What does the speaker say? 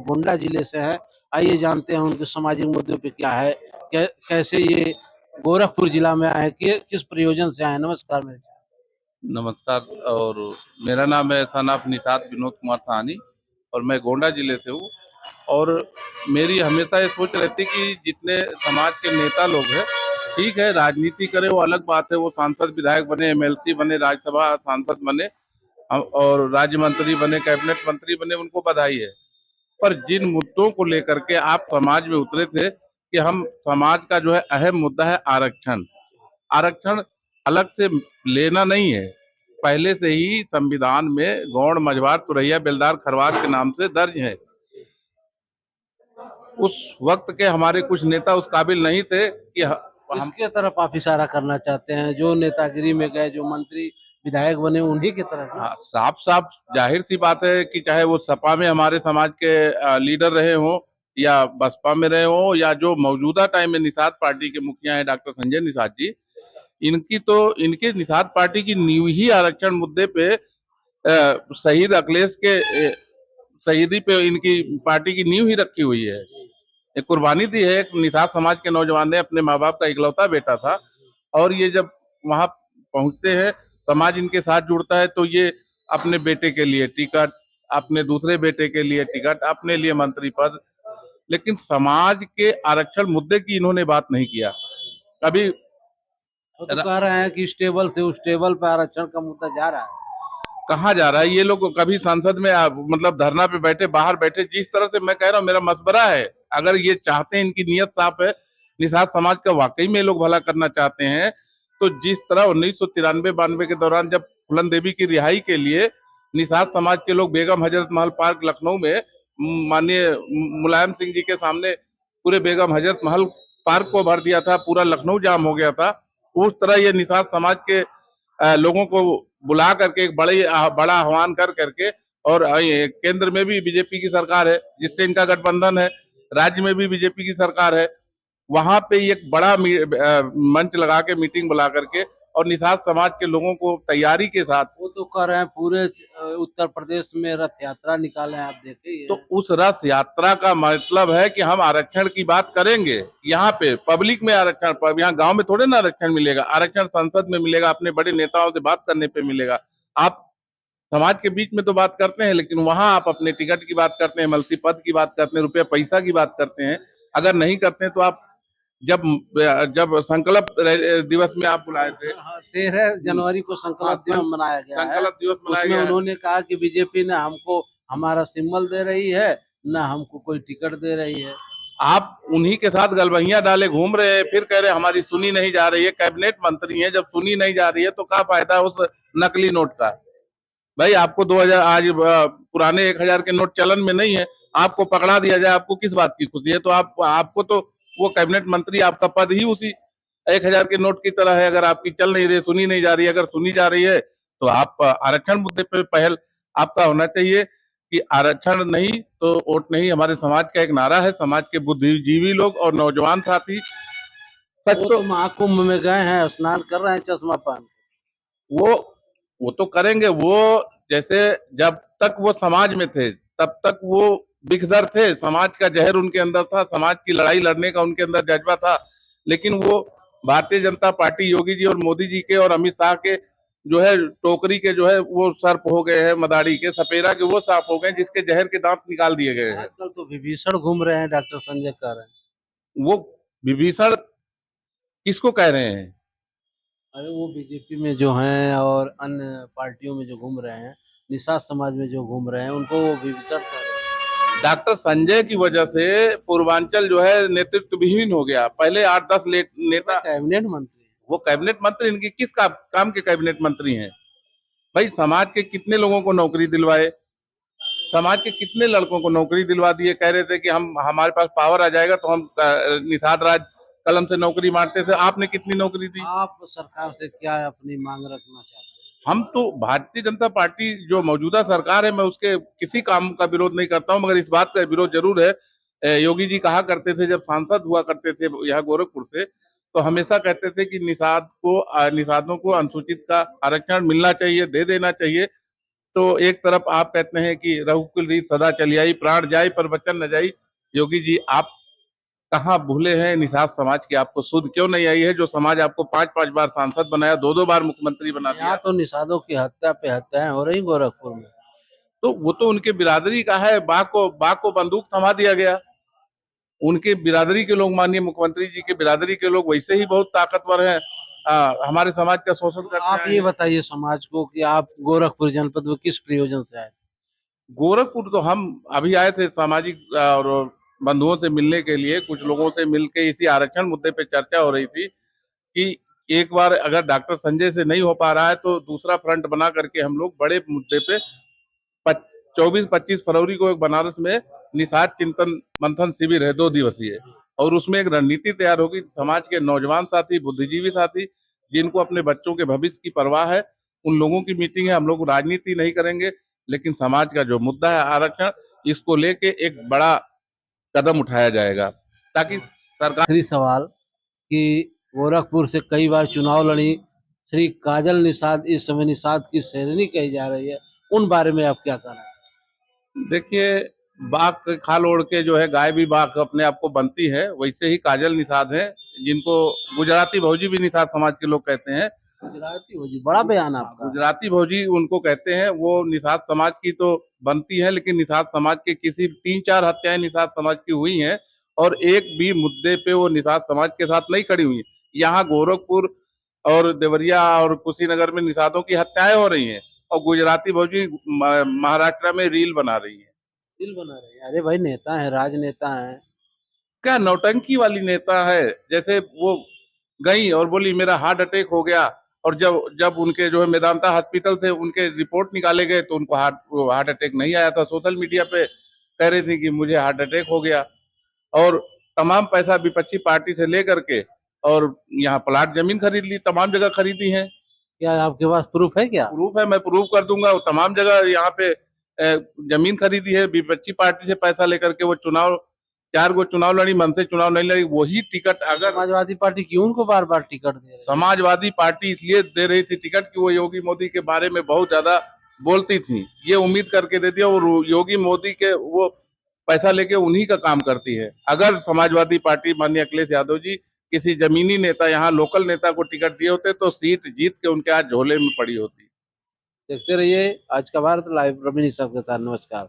गोंडा जिले से है। आइए जानते हैं उनके सामाजिक मुद्दों पे क्या है, कैसे ये गोरखपुर जिला में आए, किस प्रयोजन से आए। नमस्कार मेरे। नमस्कार। और मेरा नाम है सनाफ निषाद विनोद कुमार साहनी और मैं गोंडा जिले से हूँ। और मेरी हमेशा ये सोच रहती कि जितने समाज के नेता लोग हैं, ठीक है, राजनीति करे वो अलग बात है, वो सांसद विधायक बने, एमएलसी बने, राज्यसभा सांसद बने और राज्य मंत्री बने, कैबिनेट मंत्री बने, उनको बधाई है। पर जिन मुद्दों को लेकर के आप समाज में उतरे थे कि हम समाज का जो है अहम मुद्दा है आरक्षण। आरक्षण अलग से लेना नहीं है, पहले से ही संविधान में गौड़, मझवार, तुरैया, बेलदार, खरवार के नाम से दर्ज है। उस वक्त के हमारे कुछ नेता उस काबिल नहीं थे कि हम किसके तरफ आप इशारा करना चाहते हैं? जो नेतागिरी में गए, जो मंत्री विधायक बने, उन्हीं की तरफ? हाँ, साफ साफ जाहिर सी बात है कि चाहे वो सपा में हमारे समाज के लीडर रहे हों या बसपा में रहे हों या जो मौजूदा टाइम में निषाद पार्टी के मुखिया हैं डॉक्टर संजय निषाद जी, इनके निषाद पार्टी की नींव ही आरक्षण मुद्दे पे शहीद अखिलेश के शहीदी पे इनकी पार्टी की नींव ही रखी हुई है। एक कुर्बानी दी है। एक निषाद समाज के नौजवान ने, अपने माँ बाप का इकलौता बेटा था, और ये जब वहां पहुंचते हैं, समाज इनके साथ जुड़ता है, तो ये अपने बेटे के लिए टिकट, अपने दूसरे बेटे के लिए टिकट, अपने लिए मंत्री पद, लेकिन समाज के आरक्षण मुद्दे की इन्होंने बात नहीं किया कभी। वो तो कह रहे हैं कि स्टेबल से उस टेबल पर आरक्षण का मुद्दा जा रहा है। कहाँ जा रहा है ये लोग? कभी संसद में मतलब धरना पे बैठे, बाहर बैठे, जिस तरह से मैं कह रहा हूँ, मेरा मशवरा है, अगर ये चाहते हैं, इनकी नियत साफ है, निषाद समाज का वाकई में लोग भला करना चाहते हैं, तो जिस तरह 1993-92 के दौरान जब फूलन देवी की रिहाई के लिए निषाद समाज के लोग बेगम हजरत महल पार्क लखनऊ में माननीय मुलायम सिंह जी के सामने पूरे बेगम हजरत महल पार्क को भर दिया था, पूरा लखनऊ जाम हो गया था, उस तरह ये निषाद समाज के लोगों को बुला करके एक बड़ा आह्वान कर करके, और केंद्र में भी बीजेपी की सरकार है जिससे इनका गठबंधन है, राज्य में भी बीजेपी की सरकार है, वहां पे एक बड़ा मंच लगा के मीटिंग बुला करके और निषाद समाज के लोगों को तैयारी के साथ, वो तो कह रहे हैं पूरे उत्तर प्रदेश में रथ यात्रा निकाले, आप देखे। तो उस रथ यात्रा का मतलब है कि हम आरक्षण की बात करेंगे। यहाँ पे पब्लिक में आरक्षण, यहाँ गांव में थोड़े ना आरक्षण मिलेगा, आरक्षण संसद में मिलेगा, अपने बड़े नेताओं से बात करने पे मिलेगा। आप समाज के बीच में तो बात करते हैं, लेकिन वहां आप अपने टिकट की बात करते हैं, मल्टी पद की बात करते हैं, रुपये पैसा की बात करते हैं। अगर नहीं करते हैं तो आप जब जब संकल्प दिवस में आप बुलाए थे, 13 जनवरी को संकल्प दिवस मनाया गया है। संकल्प दिवस मनाया उसमें गया है। उन्होंने कहा कि बीजेपी ने हमको हमारा सिंबल दे रही है, न हमको कोई टिकट दे रही है। आप उन्हीं के साथ गलबहियां डाले घूम रहे हैं, फिर कह रहे हमारी सुनी नहीं जा रही है। कैबिनेट मंत्री हैं, जब सुनी नहीं जा रही है तो क्या फायदा उस नकली नोट का? भाई आपको 2000 आज पुराने 1000 के नोट चलन में नहीं है, आपको पकड़ा दिया जाए, आपको किस बात की खुशी है? तो आपको तो वो कैबिनेट मंत्री, आपका पद ही उसी 1000 के नोट की तरह है। अगर आपकी चल नहीं रही, सुनी नहीं जा रही है, अगर सुनी जा रही है तो आप आरक्षण मुद्दे पे पहल आपका होना चाहिए कि आरक्षण नहीं तो वोट नहीं। हमारे समाज का एक नारा है, समाज के बुद्धिजीवी लोग और नौजवान साथी सच तो महाकुंभ में गए हैं, स्नान कर रहे हैं चश्मा पहन। वो वो तो करेंगे। वो जैसे जब तक वो समाज में थे तब तक वो दिखदर थे, समाज का जहर उनके अंदर था, समाज की लड़ाई लड़ने का उनके अंदर जज्बा था। लेकिन वो भारतीय जनता पार्टी, योगी जी और मोदी जी के और अमित शाह के जो है टोकरी के जो है वो सर्प हो गए हैं, मदारी के सपेरा के वो सांप हो गए, जिसके जहर के दांत निकाल दिए गए हैं। आजकल तो विभीषण घूम रहे हैं, डॉक्टर संजय कह रहे हैं। वो विभीषण किसको कह रहे हैं? अरे वो बीजेपी में जो हैं और अन्य पार्टियों में जो घूम रहे हैं, निषाद समाज में जो घूम रहे हैं, उनको वो विभीषण कह रहे हैं। डॉक्टर संजय की वजह से पूर्वांचल जो है नेतृत्व विहीन हो गया। पहले 8-10 नेता कैबिनेट मंत्री, वो कैबिनेट मंत्री, इनकी किस काम के कैबिनेट मंत्री हैं? भाई समाज के कितने लोगों को नौकरी दिलवाए, समाज के कितने लड़कों को नौकरी दिलवा दिए। कह रहे थे कि हम हमारे पास पावर आ जाएगा तो हम निषाद राज कलम से नौकरी मारते थे। आपने कितनी नौकरी दी? आप सरकार से क्या अपनी मांग रखना चाहते हैं? हम तो भारतीय जनता पार्टी जो मौजूदा सरकार है, मैं उसके किसी काम का विरोध नहीं करता हूं, मगर इस बात का विरोध जरूर है। योगी जी कहा करते थे जब सांसद हुआ करते थे यहाँ गोरखपुर से, तो हमेशा कहते थे कि निषादों को अनुसूचित का आरक्षण मिलना चाहिए, दे देना चाहिए। तो एक तरफ आप कहते हैं कि रघुकुल रीत सदा चली आई, प्राण जाई पर वचन न जाई। योगी जी, आप कहाँ भूले हैं निषाद समाज की? आपको सुध क्यों नहीं आई है? जो समाज आपको 5-5 बार सांसद बनाया, 2-2 बार मुख्यमंत्री बना दिया। यहाँ तो निषादों की हत्या पे हत्याएं हो रही गोरखपुर में। तो वो तो उनके बिरादरी का है, बाघ को बंदूक थमा दिया गया। उनके बिरादरी के लोग, माननीय मुख्यमंत्री जी के बिरादरी के लोग वैसे ही बहुत ताकतवर हैं। हमारे समाज का शोषण करते आप आए ये हैं। बताइए समाज को कि आप गोरखपुर जनपद में किस प्रयोजन से आए? गोरखपुर तो हम अभी आए थे सामाजिक और बंधुओं से मिलने के लिए। कुछ लोगों से मिलके इसी आरक्षण मुद्दे पे चर्चा हो रही थी कि एक बार अगर डॉक्टर संजय से नहीं हो पा रहा है तो दूसरा फ्रंट बना करके हम लोग बड़े मुद्दे पे 24-25 फरवरी को एक बनारस में निषाद चिंतन मंथन शिविर है, 2 दिवसीय। और उसमें एक रणनीति तैयार होगी। समाज के नौजवान साथी, बुद्धिजीवी साथी, जिनको अपने बच्चों के भविष्य की परवाह है, उन लोगों की मीटिंग है। हम लोग राजनीति नहीं करेंगे, लेकिन समाज का जो मुद्दा है आरक्षण, इसको लेके एक बड़ा कदम उठाया जाएगा ताकि सरकार। आखिरी सवाल कि गोरखपुर से कई बार चुनाव लड़ी श्री काजल निषाद, इस समय निषाद की शेरनी कही जा रही है, उन बारे में आप क्या कहना है? देखिए, बाघ के खाल ओढ़ के जो है गाय भी बाघ अपने आप को बनती है, वैसे ही काजल निषाद है, जिनको गुजराती भौजी भी निषाद समाज के लोग कहते हैं। गुजराती हो जी, बड़ा बयान आपका। गुजराती भौजी उनको कहते हैं। वो निषाद समाज की तो बनती है, लेकिन निषाद समाज के किसी 3-4 हत्याएं निषाद समाज की हुई हैं और एक भी मुद्दे पे वो निषाद समाज के साथ नहीं खड़ी हुई हैं। यहाँ गोरखपुर और देवरिया और कुशीनगर में निषादों की हत्याएं हो रही हैं और गुजराती भौजी महाराष्ट्र में रील बना रही है। दिल बना रहे हैं। अरे भाई, नेता है, राजनेता है। क्या नौटंकी वाली नेता है? जैसे वो गई और बोली मेरा हार्ट अटैक हो गया, और जब जब उनके जो है मेदांता हॉस्पिटल से उनके रिपोर्ट निकाले गए तो उनको हार्ट अटैक नहीं आया था। सोशल मीडिया पे कह रही थी कि मुझे हार्ट अटैक हो गया। और तमाम पैसा विपक्षी पार्टी से लेकर के और यहाँ प्लाट जमीन खरीद ली, तमाम जगह खरीदी है। क्या आपके पास प्रूफ है क्या? प्रूफ है, मैं प्रूफ कर दूंगा। वो तमाम जगह यहाँ पे जमीन खरीदी है विपक्षी पार्टी से पैसा लेकर के। वो चुनाव 4 गो चुनाव लड़ी, मन से चुनाव नहीं लड़ी। वही टिकट अगर समाजवादी पार्टी क्यों उनको बार बार टिकट दे रही है? समाजवादी पार्टी इसलिए दे रही थी टिकट कि वो योगी मोदी के बारे में बहुत ज्यादा बोलती थी, ये उम्मीद करके देती है। और योगी मोदी के वो पैसा लेके उन्हीं का काम करती है। अगर समाजवादी पार्टी माननीय अखिलेश यादव जी किसी जमीनी नेता, यहाँ लोकल नेता को टिकट दिए होते तो सीट जीत के उनके आज झोले में पड़ी होती। देखते रहिए आज का भारत लाइव। रवि निषाद के साथ, नमस्कार।